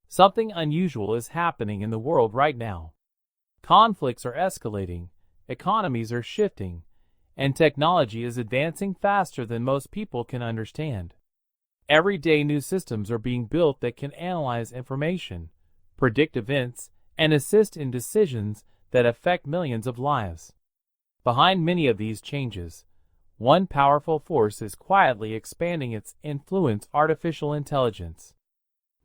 Something unusual is happening in the world right now. Conflicts are escalating, economies are shifting, and technology is advancing faster than most people can understand. Every day new systems are being built that can analyze information, predict events, and assist in decisions that affect millions of lives. Behind many of these changes, one powerful force is quietly expanding its influence: artificial intelligence.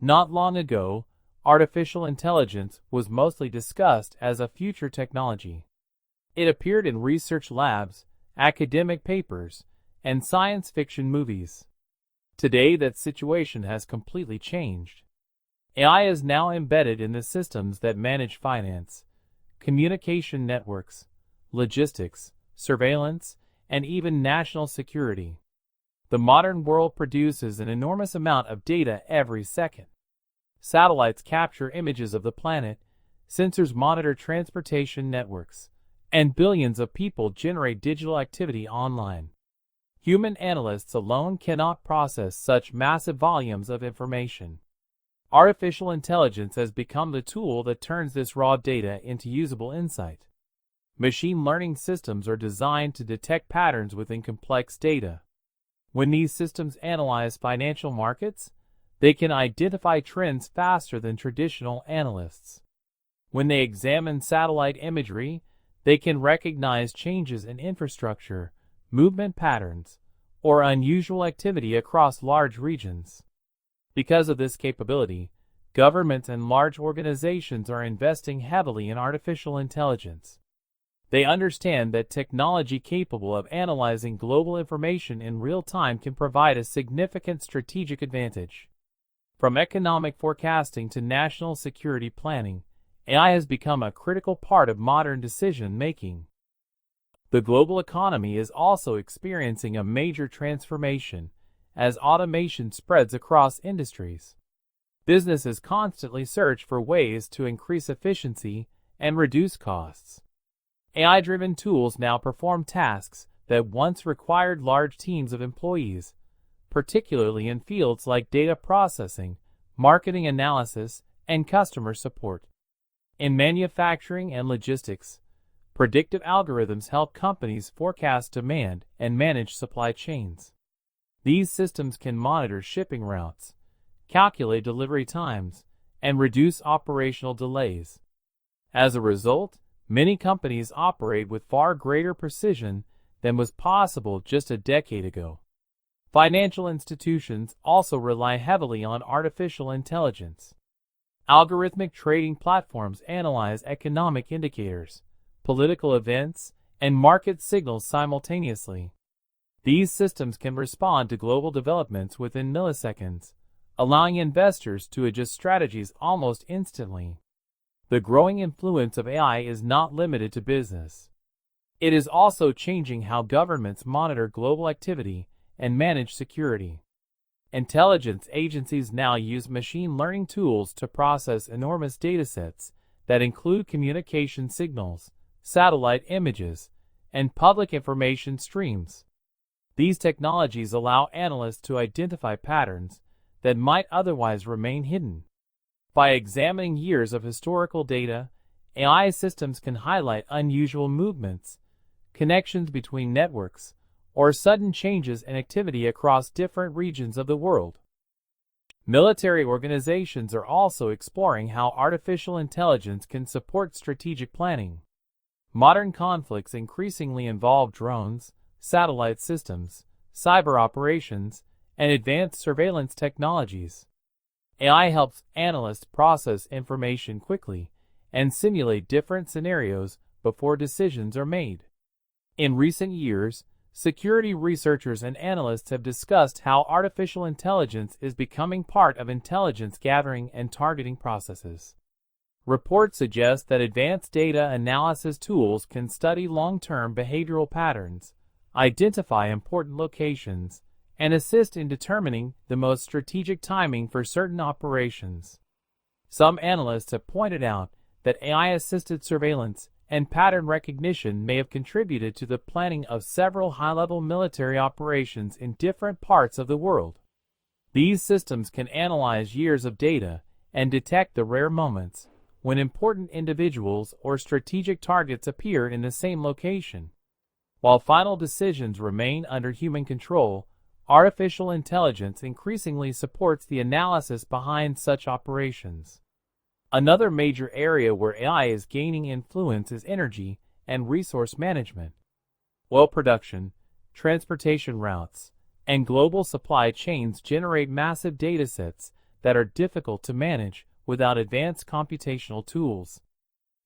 Not long ago, artificial intelligence was mostly discussed as a future technology. It appeared in research labs, academic papers, and science fiction movies. Today, that situation has completely changed. AI is now embedded in the systems that manage finance, communication networks, logistics, surveillance, and even national security. The modern world produces an enormous amount of data every second. Satellites capture images of the planet, sensors monitor transportation networks, and billions of people generate digital activity online. Human analysts alone cannot process such massive volumes of information. Artificial intelligence has become the tool that turns this raw data into usable insight. Machine learning systems are designed to detect patterns within complex data. When these systems analyze financial markets, they can identify trends faster than traditional analysts. When they examine satellite imagery, they can recognize changes in infrastructure, movement patterns, or unusual activity across large regions. Because of this capability, governments and large organizations are investing heavily in artificial intelligence. They understand that technology capable of analyzing global information in real time can provide a significant strategic advantage. From economic forecasting to national security planning, AI has become a critical part of modern decision-making. The global economy is also experiencing a major transformation as automation spreads across industries. Businesses constantly search for ways to increase efficiency and reduce costs. AI-driven tools now perform tasks that once required large teams of employees, particularly in fields like data processing, marketing analysis, and customer support. In manufacturing and logistics, predictive algorithms help companies forecast demand and manage supply chains. These systems can monitor shipping routes, calculate delivery times, and reduce operational delays. As a result, many companies operate with far greater precision than was possible just a decade ago. Financial institutions also rely heavily on artificial intelligence. Algorithmic trading platforms analyze economic indicators, political events, and market signals simultaneously. These systems can respond to global developments within milliseconds, allowing investors to adjust strategies almost instantly. The growing influence of AI is not limited to business. It is also changing how governments monitor global activity and manage security. Intelligence agencies now use machine learning tools to process enormous datasets that include communication signals, satellite images, and public information streams. These technologies allow analysts to identify patterns that might otherwise remain hidden. By examining years of historical data, AI systems can highlight unusual movements, connections between networks, or sudden changes in activity across different regions of the world. Military organizations are also exploring how artificial intelligence can support strategic planning. Modern conflicts increasingly involve drones, satellite systems, cyber operations, and advanced surveillance technologies. AI helps analysts process information quickly and simulate different scenarios before decisions are made. In recent years, security researchers and analysts have discussed how artificial intelligence is becoming part of intelligence gathering and targeting processes. Reports suggest that advanced data analysis tools can study long-term behavioral patterns, identify important locations, and assist in determining the most strategic timing for certain operations. Some analysts have pointed out that AI-assisted surveillance and pattern recognition may have contributed to the planning of several high-level military operations in different parts of the world. These systems can analyze years of data and detect the rare moments when important individuals or strategic targets appear in the same location. While final decisions remain under human control, artificial intelligence increasingly supports the analysis behind such operations. Another major area where AI is gaining influence is energy and resource management. Oil production, transportation routes, and global supply chains generate massive datasets that are difficult to manage without advanced computational tools.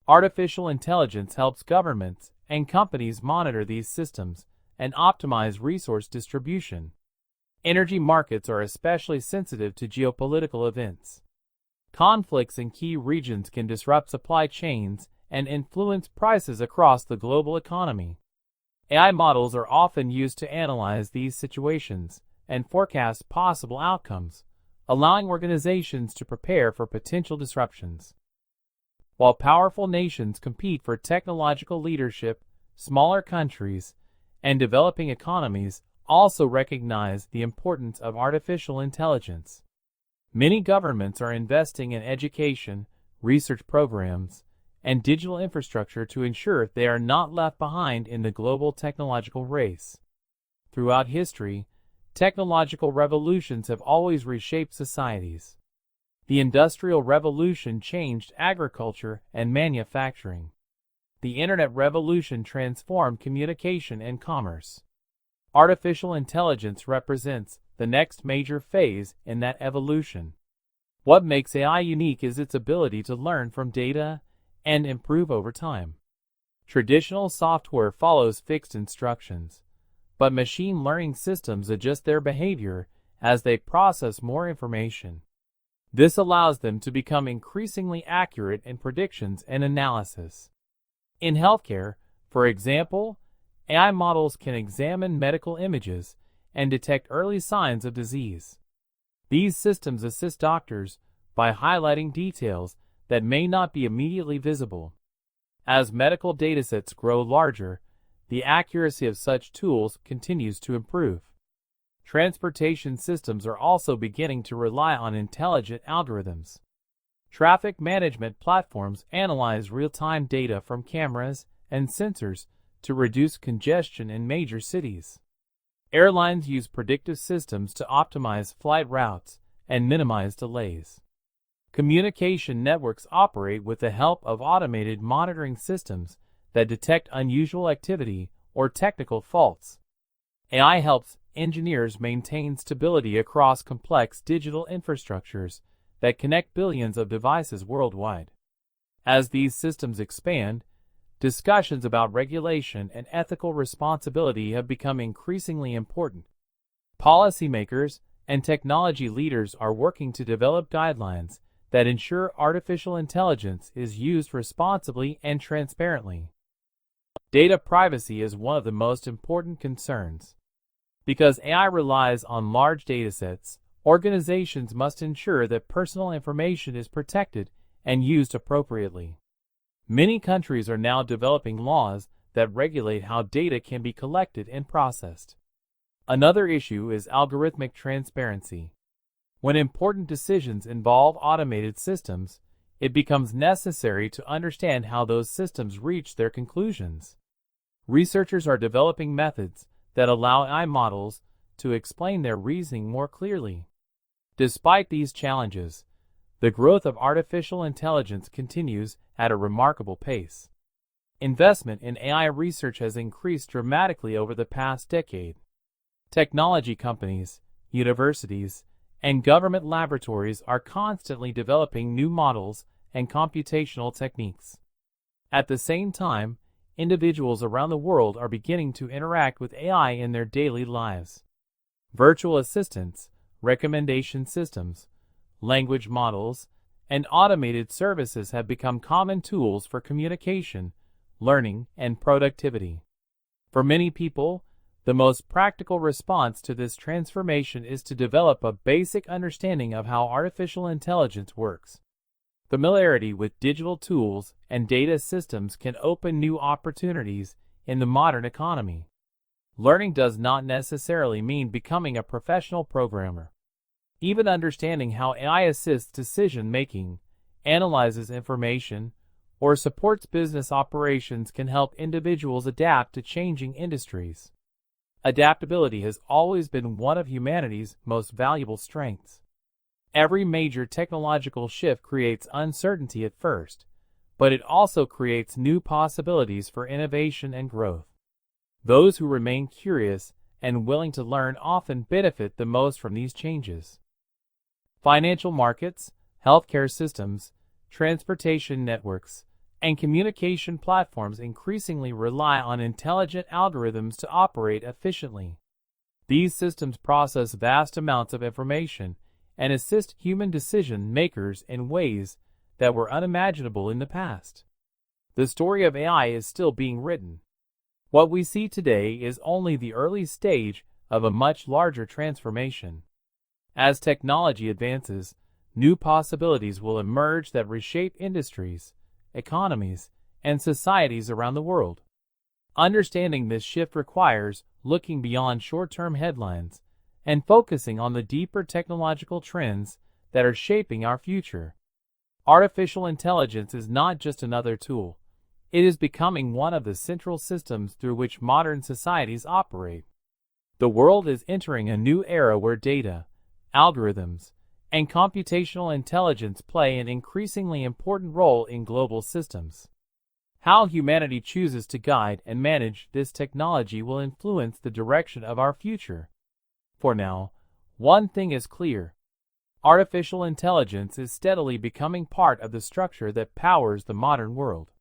Artificial intelligence helps governments and companies monitor these systems and optimize resource distribution. Energy markets are especially sensitive to geopolitical events. Conflicts in key regions can disrupt supply chains and influence prices across the global economy. AI models are often used to analyze these situations and forecast possible outcomes, allowing organizations to prepare for potential disruptions. While powerful nations compete for technological leadership, smaller countries and developing economies also recognize the importance of artificial intelligence. Many governments are investing in education, research programs, and digital infrastructure to ensure they are not left behind in the global technological race. Throughout history, technological revolutions have always reshaped societies. The Industrial Revolution changed agriculture and manufacturing. The Internet Revolution transformed communication and commerce. Artificial intelligence represents the next major phase in that evolution. What makes AI unique is its ability to learn from data and improve over time. Traditional software follows fixed instructions, but machine learning systems adjust their behavior as they process more information. This allows them to become increasingly accurate in predictions and analysis. In healthcare, for example, AI models can examine medical images and detect early signs of disease. These systems assist doctors by highlighting details that may not be immediately visible. As medical datasets grow larger, the accuracy of such tools continues to improve. Transportation systems are also beginning to rely on intelligent algorithms. Traffic management platforms analyze real-time data from cameras and sensors to reduce congestion in major cities. Airlines use predictive systems to optimize flight routes and minimize delays. Communication networks operate with the help of automated monitoring systems that detect unusual activity or technical faults. AI helps engineers maintain stability across complex digital infrastructures that connect billions of devices worldwide. As these systems expand, discussions about regulation and ethical responsibility have become increasingly important. Policymakers and technology leaders are working to develop guidelines that ensure artificial intelligence is used responsibly and transparently. Data privacy is one of the most important concerns. Because AI relies on large datasets, organizations must ensure that personal information is protected and used appropriately. Many countries are now developing laws that regulate how data can be collected and processed. Another issue is algorithmic transparency. When important decisions involve automated systems, it becomes necessary to understand how those systems reach their conclusions. Researchers are developing methods that allow AI models to explain their reasoning more clearly. Despite these challenges, the growth of artificial intelligence continues at a remarkable pace. Investment in AI research has increased dramatically over the past decade. Technology companies, universities, and government laboratories are constantly developing new models and computational techniques. At the same time, individuals around the world are beginning to interact with AI in their daily lives. Virtual assistants, recommendation systems, language models, and automated services have become common tools for communication, learning, and productivity. For many people, the most practical response to this transformation is to develop a basic understanding of how artificial intelligence works. Familiarity with digital tools and data systems can open new opportunities in the modern economy. Learning does not necessarily mean becoming a professional programmer. Even understanding how AI assists decision-making, analyzes information, or supports business operations can help individuals adapt to changing industries. Adaptability has always been one of humanity's most valuable strengths. Every major technological shift creates uncertainty at first, but it also creates new possibilities for innovation and growth. Those who remain curious and willing to learn often benefit the most from these changes. Financial markets, healthcare systems, transportation networks, and communication platforms increasingly rely on intelligent algorithms to operate efficiently. These systems process vast amounts of information and assist human decision makers in ways that were unimaginable in the past. The story of AI is still being written. What we see today is only the early stage of a much larger transformation. As technology advances, new possibilities will emerge that reshape industries, economies, and societies around the world. Understanding this shift requires looking beyond short-term headlines and focusing on the deeper technological trends that are shaping our future. Artificial intelligence is not just another tool. It is becoming one of the central systems through which modern societies operate. The world is entering a new era where data, algorithms, and computational intelligence play an increasingly important role in global systems. How humanity chooses to guide and manage this technology will influence the direction of our future. For now, one thing is clear. Artificial intelligence is steadily becoming part of the structure that powers the modern world.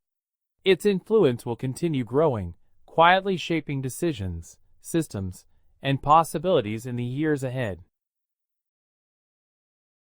Its influence will continue growing, quietly shaping decisions, systems, and possibilities in the years ahead.